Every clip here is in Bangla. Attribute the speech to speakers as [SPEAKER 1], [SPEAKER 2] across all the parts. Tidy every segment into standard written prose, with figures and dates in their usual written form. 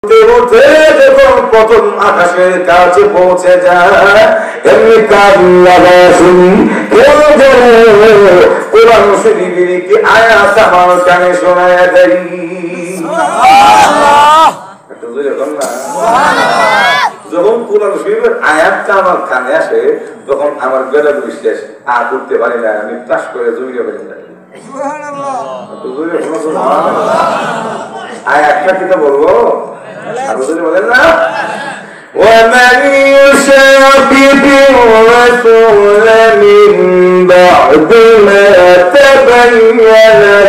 [SPEAKER 1] যখন প্রথম আকাশের কাছে পৌঁছে যায় এমনি কান্না শুনি কেউ যেন কোরআন শরীফের কি আয়াত আমার কানে শোনায় দেয়। যখন কোরআন শরীফের আয়াতটা আমার কানে আসে তখন আমার বেলা বিশ্বাস আর করতে পারি না, আমি টাস করে জমিয়ে ফেলে যাই। আয়াতটা কিটা বলবো বলেন না, ومن يشاقق الرسول من بعد ما تبين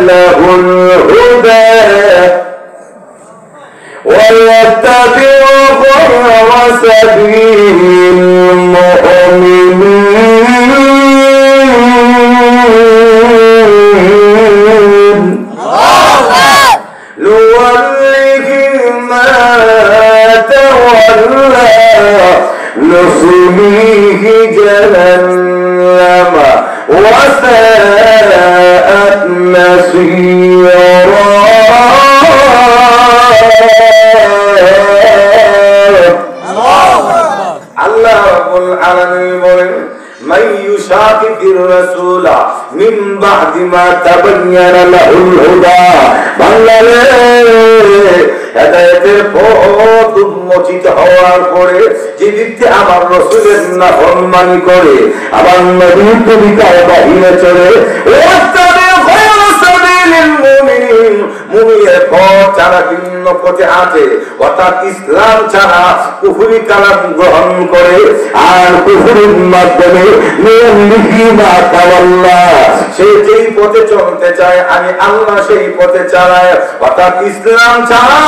[SPEAKER 1] له الهدى ويتبع غير سبيل المؤمنين نوله ما تولى نصليه جهنم وساءت مصيرا الله رب العالمين বলেন من يشاقق الرسول من بعد ما تبين له الهدى হেদায়েতের পথ উন্মোচিত হওয়ার পরে যে ব্যক্তি আমার রাসূলের নাফরমানি করে, আমার নবীর তরিকার বাহিরে চলে, মুমিনের পথ যারা ভিন্ন পথে আছে অর্থাৎ ইসলাম ছাড়া কুফরি কালাম গ্রহণ করে আর কুফরির মাধ্যমে সে যেই পথে চলতে চায় আমি আল্লাহ সেই পথে চালাই, অর্থাৎ ইসলাম ছাড়া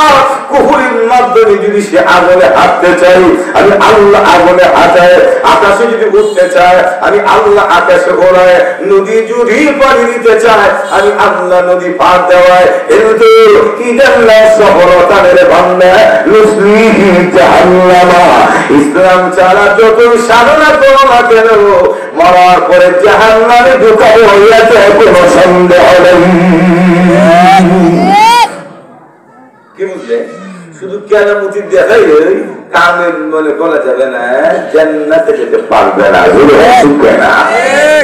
[SPEAKER 1] কুফরির মাধ্যমে যদি সে আগুনে হাঁটতে চাই আমি আল্লাহ আগুনে হাঁটায়, আকাশে যদি উঠতে চায় আমি আল্লাহ আকাশে ওড়ায়, নদী যদি পাড়ি দিতে চায় আমি আল্লাহ নদী পার দেওয়ায়, কিন্তু কি জানলা সফলতার বান্দা নুসলিহি জাহান্নামা। ইসলাম ছাড়া যত সাধনা করো না কেন মরার পরে জাহান্নামে ঢুকাবো হইয়াছে কোনো সন্দেহ নেই। কি বুঝলে? শুধু কেরামতি দেখাই কামের মনে বলা যাবে না, জান্নাতে যেতে পারবে না,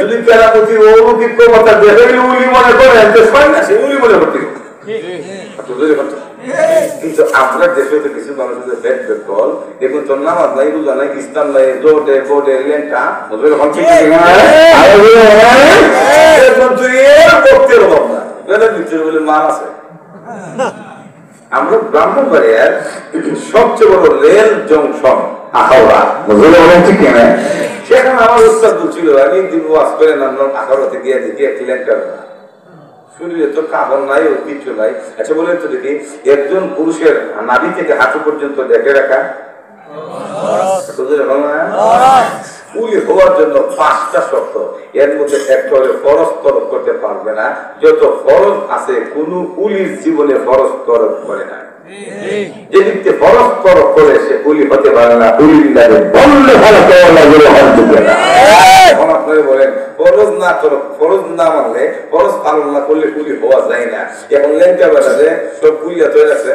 [SPEAKER 1] যদি কেরামতি অলৌকিক ক্ষমতা দেখাইলে উলি মনে করে সে উলি মনে করতে। কিন্তু আমরা দেশে তো কিছু মানুষের ব্যাগ বেকল দেখুন তোর নামাজ নাই বুঝা নাই ইসলাম নাই জোটে বোর্ডে লেনটা বক্তের অভাব না বলে মান আছে। আমরা ব্রাহ্মণবাড়িয়ার সবচেয়ে বড় রেল জংশন আখাউড়া ঠিক না, সেখানে আমার উস্তাদ ছিল আমি একদিন ওয়াজ করে নামলাম আখাউড়াতে গিয়ে দেখি একটি লেনটা শরীরে তো কাপড় নাই ও কিছু নাই। আচ্ছা বলেন তো দেখি একজন পুরুষের নাভি থেকে হাঁটু পর্যন্ত দেখে রাখা উলি হওয়ার জন্য 5টা শর্ত, এর মধ্যে একটা হলে ফরজ তরফ করতে পারবে না, যত ফরজ আছে কোন উলির জীবনে ফরজ তরফ করে না, যে ব্যক্তি ফরজ তরফ করে সে উলি হতে পারে না, উলির লাগে বললে ভালো না। এখন আপনারা বলেন ফরজ না তরফ, ফরজ না মানলে ফরজ পালন না করলে উলি হওয়া যায় না। এখন লেনটা বেড়াতে সব উলিয়া তৈরি আছে